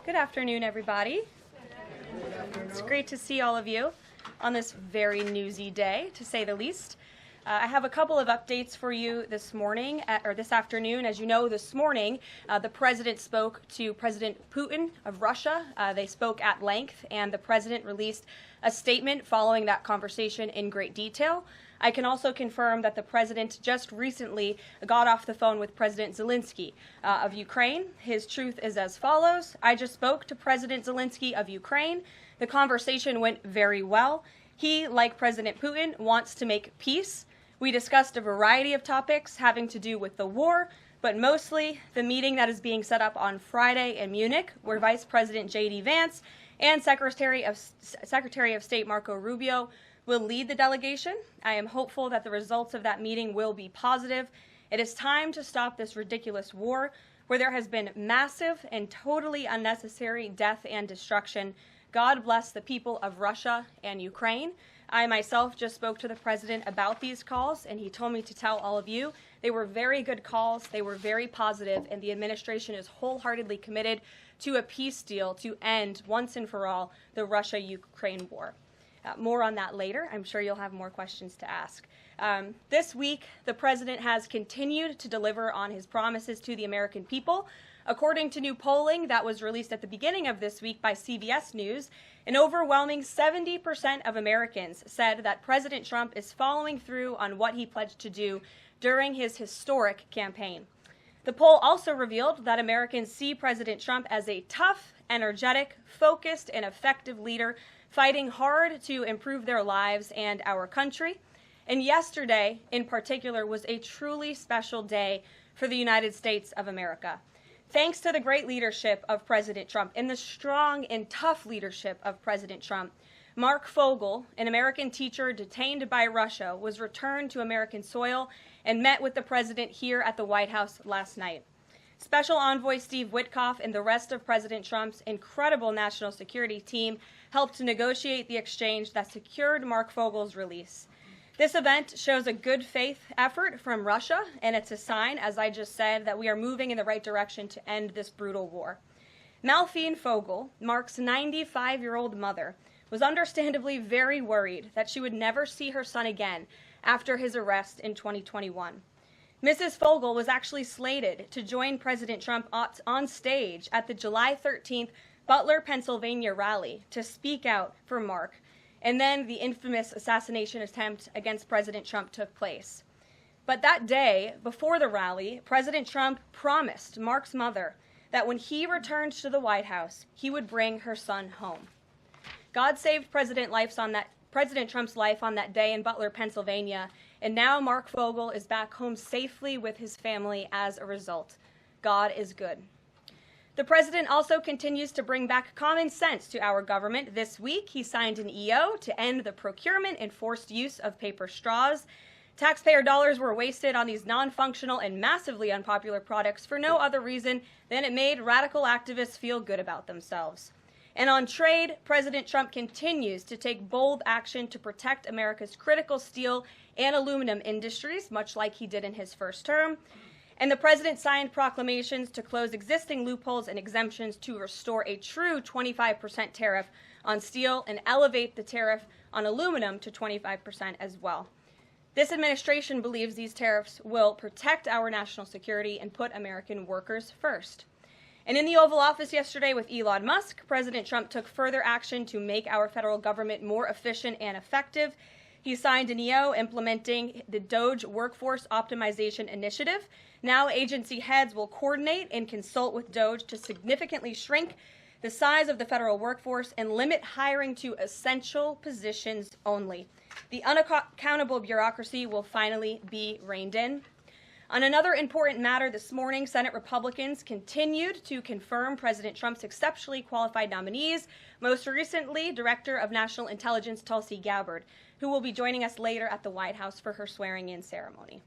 Good afternoon, everybody. It's great to see all of you on this very newsy day, to say the least. I have a couple of updates for you this morning, or this afternoon. As you know, this morning, the president spoke to President Putin of Russia. They spoke at length, and the president released a statement following that conversation in great detail. I can also confirm that the president just recently got off the phone with President Zelensky of Ukraine. His truth is as follows. I just spoke to President Zelensky of Ukraine. The conversation went very well. He, like President Putin, wants to make peace. We discussed a variety of topics having to do with the war, but mostly the meeting that is being set up on Friday in Munich, where Vice President J.D. Vance and Secretary of State Marco Rubio will lead the delegation. I am hopeful that the results of that meeting will be positive. It is time to stop this ridiculous war where there has been massive and totally unnecessary death and destruction. God bless the people of Russia and Ukraine. I myself just spoke to the president about these calls, and he told me to tell all of you they were very good calls, they were very positive, and the administration is wholeheartedly committed to a peace deal to end once and for all the Russia-Ukraine war. More on that later. I'm sure you'll have more questions to ask. This week, the president has continued to deliver on his promises to the American people. According to new polling that was released at the beginning of this week by CBS News, an overwhelming 70% of Americans said that President Trump is following through on what he pledged to do during his historic campaign. The poll also revealed that Americans see President Trump as a tough, energetic, focused, and effective leader fighting hard to improve their lives and our country. And yesterday, in particular, was a truly special day for the United States of America. Thanks to the great leadership of President Trump and the strong and tough leadership of President Trump, Mark Fogel, an American teacher detained by Russia, was returned to American soil and met with the president here at the White House last night. Special Envoy Steve Witkoff and the rest of President Trump's incredible national security team helped to negotiate the exchange that secured Mark Fogel's release. This event shows a good faith effort from Russia, and it's a sign, as I just said, that we are moving in the right direction to end this brutal war. Malphine Fogel, Mark's 95-year-old mother, was understandably very worried that she would never see her son again after his arrest in 2021. Mrs. Fogel was actually slated to join President Trump on stage at the July 13th Butler, Pennsylvania rally to speak out for Mark, and then the infamous assassination attempt against President Trump took place. But that day, before the rally, President Trump promised Mark's mother that when he returned to the White House, he would bring her son home. God saved President Trump's life on that day in Butler, Pennsylvania, and now Mark Fogel is back home safely with his family as a result. God is good. The president also continues to bring back common sense to our government. This week, he signed an EO to end the procurement and forced use of paper straws. Taxpayer dollars were wasted on these non-functional and massively unpopular products for no other reason than it made radical activists feel good about themselves. And on trade, President Trump continues to take bold action to protect America's critical steel and aluminum industries, much like he did in his first term. And the president signed proclamations to close existing loopholes and exemptions to restore a true 25% tariff on steel and elevate the tariff on aluminum to 25% as well. This administration believes these tariffs will protect our national security and put American workers first. And in the Oval Office yesterday with Elon Musk, President Trump took further action to make our federal government more efficient and effective. He signed an EO implementing the DOGE Workforce Optimization Initiative. Now agency heads will coordinate and consult with DOGE to significantly shrink the size of the federal workforce and limit hiring to essential positions only. The unaccountable bureaucracy will finally be reined in. On another important matter this morning, Senate Republicans continued to confirm President Trump's exceptionally qualified nominees, most recently Director of National Intelligence Tulsi Gabbard, who will be joining us later at the White House for her swearing-in ceremony.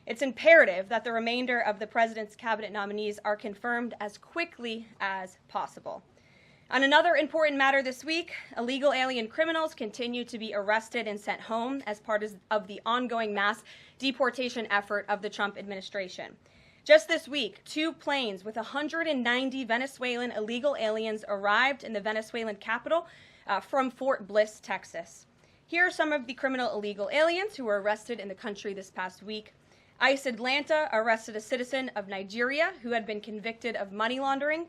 It's imperative that the remainder of the president's cabinet nominees are confirmed as quickly as possible. On another important matter this week, illegal alien criminals continue to be arrested and sent home as part of the ongoing mass deportation effort of the Trump administration. Just this week, 2 planes with 190 Venezuelan illegal aliens arrived in the Venezuelan capital from Fort Bliss, Texas. Here are some of the criminal illegal aliens who were arrested in the country this past week. ICE Atlanta arrested a citizen of Nigeria who had been convicted of money laundering.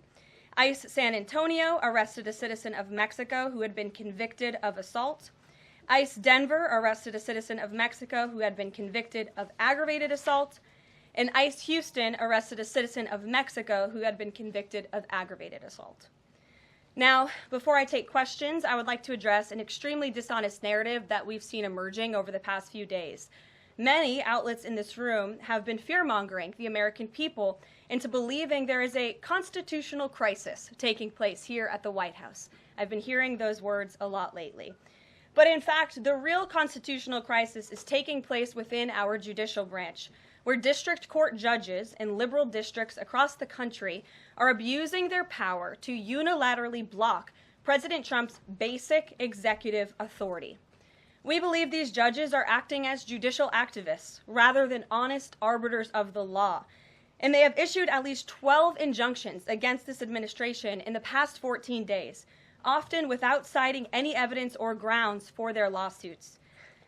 ICE San Antonio arrested a citizen of Mexico who had been convicted of assault. ICE Denver arrested a citizen of Mexico who had been convicted of aggravated assault. And ICE Houston arrested a citizen of Mexico who had been convicted of aggravated assault. Now, before I take questions, I would like to address an extremely dishonest narrative that we've seen emerging over the past few days. Many outlets in this room have been fear-mongering the American people into believing there is a constitutional crisis taking place here at the White House. I've been hearing those words a lot lately. But in fact, the real constitutional crisis is taking place within our judicial branch, where district court judges in liberal districts across the country are abusing their power to unilaterally block President Trump's basic executive authority. We believe these judges are acting as judicial activists rather than honest arbiters of the law, and they have issued at least 12 injunctions against this administration in the past 14 days, often without citing any evidence or grounds for their lawsuits.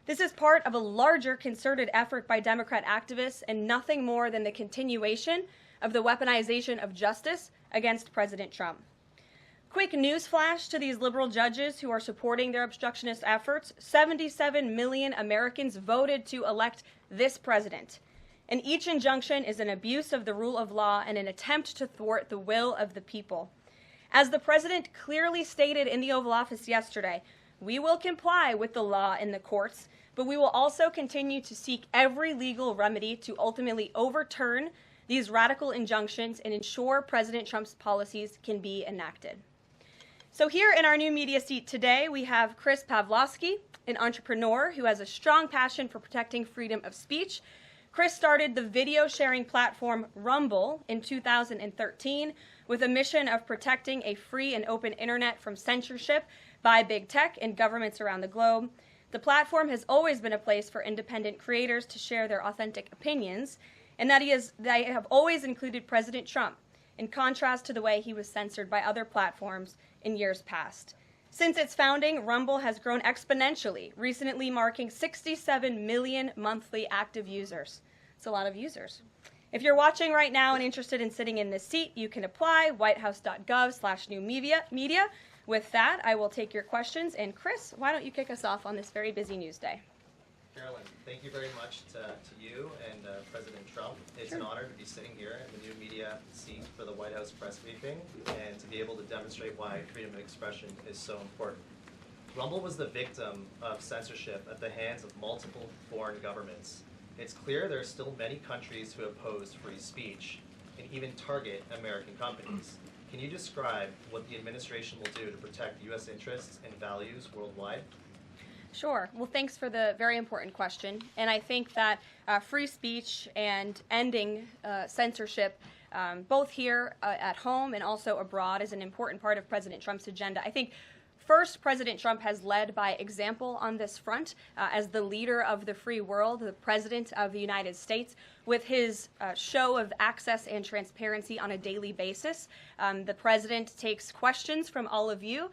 This is part of a larger concerted effort by Democrat activists and nothing more than the continuation of the weaponization of justice against President Trump. Quick news flash to these liberal judges who are supporting their obstructionist efforts: 77 million Americans voted to elect this president, and each injunction is an abuse of the rule of law and an attempt to thwart the will of the people. As the president clearly stated in the Oval Office yesterday, we will comply with the law in the courts, but we will also continue to seek every legal remedy to ultimately overturn these radical injunctions and ensure President Trump's policies can be enacted. So here in our new media seat today, we have Chris Pavlovsky, an entrepreneur who has a strong passion for protecting freedom of speech. Chris started the video sharing platform Rumble in 2013 with a mission of protecting a free and open internet from censorship by big tech and governments around the globe. The platform has always been a place for independent creators to share their authentic opinions, and they have always included President Trump, in contrast to the way he was censored by other platforms in years past. Since its founding, Rumble has grown exponentially, recently marking 67 million monthly active users. It's a lot of users. If you're watching right now and interested in sitting in this seat, you can apply, whitehouse.gov/new-media. With that, I will take your questions. And Chris, why don't you kick us off on this very busy news day? Karoline, thank you very much to you and President Trump. It's an honor to be sitting here in the new media seat for the White House press briefing and to be able to demonstrate why freedom of expression is so important. Rumble was the victim of censorship at the hands of multiple foreign governments. It's clear there are still many countries who oppose free speech and even target American companies. Can you describe what the administration will do to protect U.S. interests and values worldwide? Sure. Well, thanks for the very important question. And I think that free speech and ending censorship, both here at home and also abroad, is an important part of President Trump's agenda. I think first, President Trump has led by example on this front as the leader of the free world, the president of the United States, with his show of access and transparency on a daily basis. The president takes questions from all of you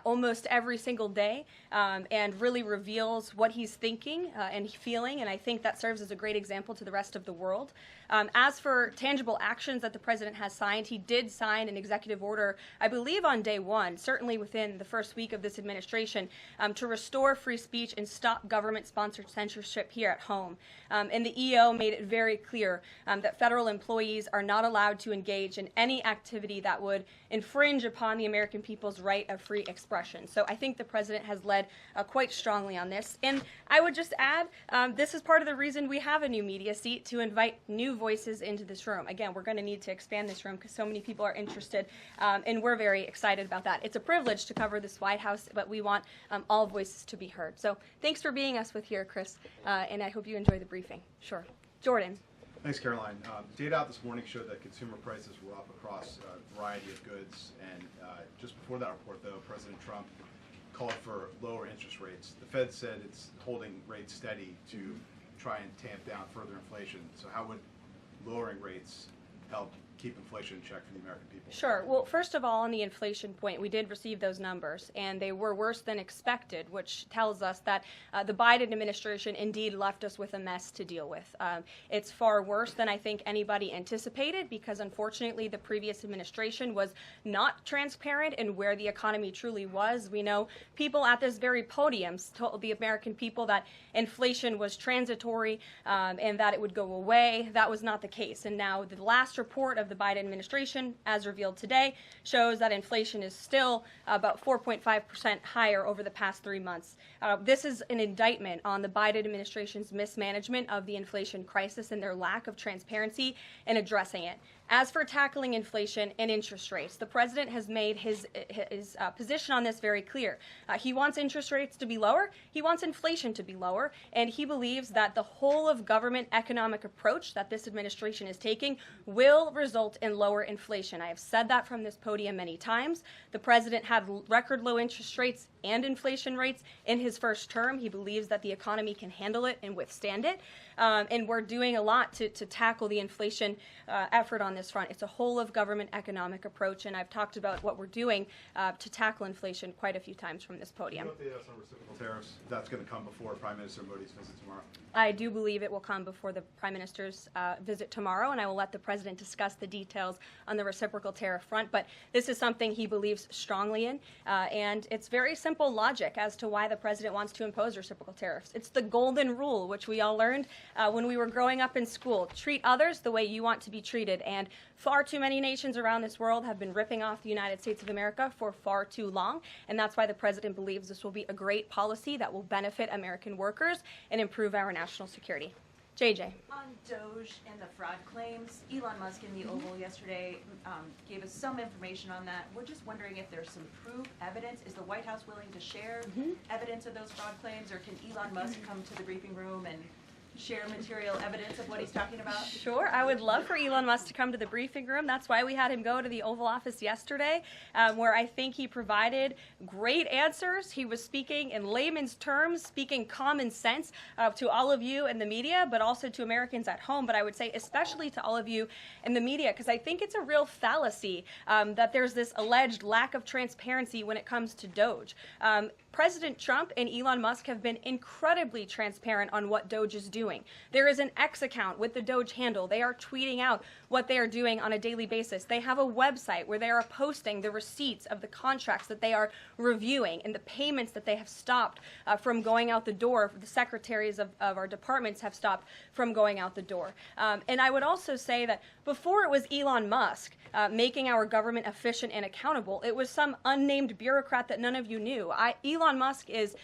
almost every single day and really reveals what he's thinking and feeling, and I think that serves as a great example to the rest of the world. As for tangible actions that the president has signed, he did sign an executive order, I believe on day one, certainly within the first week of this administration, to restore free speech and stop government-sponsored censorship here at home. And the EO made it very clear that federal employees are not allowed to engage in any activity that would infringe upon the American people's right of free expression. So I think the president has led quite strongly on this. And I would just add, this is part of the reason we have a new media seat, to invite new voices into this room. Again, we're going to need to expand this room because so many people are interested, and we're very excited about that. It's a privilege to cover this White House, but we want all voices to be heard. So thanks for being us with here, Chris, and I hope you enjoy the briefing. Sure. Jordan. Thanks, Karoline. Data out this morning showed that consumer prices were up across a variety of goods, and just before that report, though, President Trump called for lower interest rates. The Fed said it's holding rates steady to try and tamp down further inflation. So how would lowering rates help keep inflation in check for the American people? Sure. Well, first of all, on the inflation point, we did receive those numbers, and they were worse than expected, which tells us that the Biden administration indeed left us with a mess to deal with. It's far worse than I think anybody anticipated because, unfortunately, the previous administration was not transparent in where the economy truly was. We know people at this very podium told the American people that inflation was transitory and that it would go away. That was not the case. And now the last report of the Biden administration, as revealed today, shows that inflation is still about 4.5% higher over the past 3 months. This is an indictment on the Biden administration's mismanagement of the inflation crisis and their lack of transparency in addressing it. As for tackling inflation and interest rates, the president has made his position on this very clear. He wants interest rates to be lower, he wants inflation to be lower, and he believes that the whole of government economic approach that this administration is taking will result in lower inflation. I have said that from this podium many times. The president had record low interest rates and inflation rates in his first term. He believes that the economy can handle it and withstand it. And we're doing a lot to tackle the inflation effort on this front. It's a whole of government economic approach, and I've talked about what we're doing to tackle inflation quite a few times from this podium. What about the on reciprocal tariffs? That's going to come before Prime Minister Modi's visit tomorrow. I do believe it will come before the Prime Minister's visit tomorrow, and I will let the President discuss the details on the reciprocal tariff front. But this is something he believes strongly in, and it's very simple logic as to why the President wants to impose reciprocal tariffs. It's the golden rule, which we all learned when we were growing up in school. Treat others the way you want to be treated, and far too many nations around this world have been ripping off the United States of America for far too long, and that's why the President believes this will be a great policy that will benefit American workers and improve our national security. JJ. On Doge and the fraud claims, Elon Musk in the Oval yesterday gave us some information on that. We're just wondering if there's some proof, evidence. Is the White House willing to share evidence of those fraud claims, or can Elon Musk come to the briefing room and share material evidence of what he's talking about? Sure. I would love for Elon Musk to come to the briefing room. That's why we had him go to the Oval Office yesterday, where I think he provided great answers. He was speaking in layman's terms, speaking common sense to all of you in the media, but also to Americans at home. But I would say especially to all of you in the media, because I think it's a real fallacy that there's this alleged lack of transparency when it comes to Doge. President Trump and Elon Musk have been incredibly transparent on what Doge is doing. There is an X account with the Doge handle. They are tweeting out what they are doing on a daily basis. They have a website where they are posting the receipts of the contracts that they are reviewing and the payments that they have stopped from going out the door. The secretaries of our departments have stopped from going out the door. And I would also say that before it was Elon Musk making our government efficient and accountable, it was some unnamed bureaucrat that none of you knew. Elon Musk is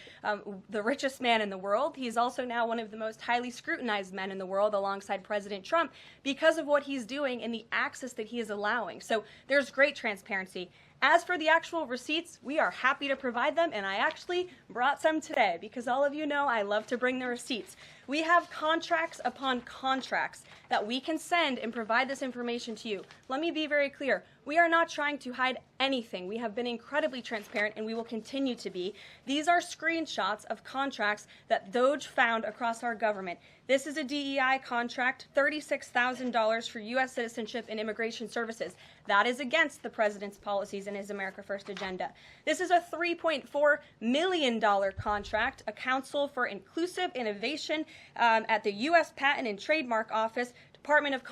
the richest man in the world. He's also now one of the most highly scrutinized men in the world alongside President Trump because of what he's doing and the access that he is allowing. So there's great transparency. As for the actual receipts, we are happy to provide them, and I actually brought some today because all of you know I love to bring the receipts. We have contracts upon contracts that we can send and provide this information to you. Let me be very clear. We are not trying to hide anything. We have been incredibly transparent, and we will continue to be. These are screenshots of contracts that Doge found across our government. This is a DEI contract, $36,000 for U.S. citizenship and immigration services. That is against the president's policies and his America First agenda. This is a $3.4 million contract, a Council for Inclusive Innovation at the U.S. Patent and Trademark Office, Department of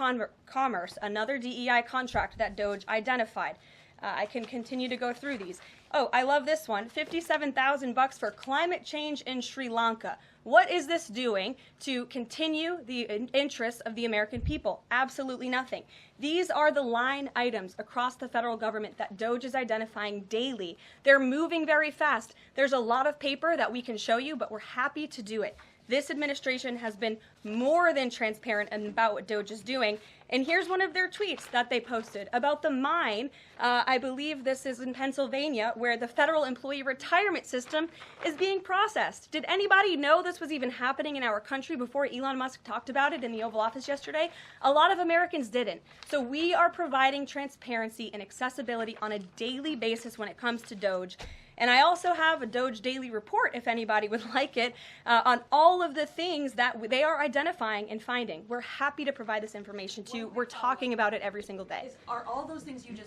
Commerce, another DEI contract that Doge identified. I can continue to go through these. Oh, I love this one, $57,000 for climate change in Sri Lanka. What is this doing to continue the interests of the American people? Absolutely nothing. These are the line items across the federal government that Doge is identifying daily. They're moving very fast. There's a lot of paper that we can show you, but we're happy to do it. This administration has been more than transparent about what Doge is doing. And here's one of their tweets that they posted about the mine. I believe this is in Pennsylvania, where the federal employee retirement system is being processed. Did anybody know this was even happening in our country before Elon Musk talked about it in the Oval Office yesterday? A lot of Americans didn't. So we are providing transparency and accessibility on a daily basis when it comes to Doge. And I also have a Doge daily report, if anybody would like it, on all of the things that they are identifying and finding. We're happy to provide this information to you. We're talking about it every single day. Are all those things you just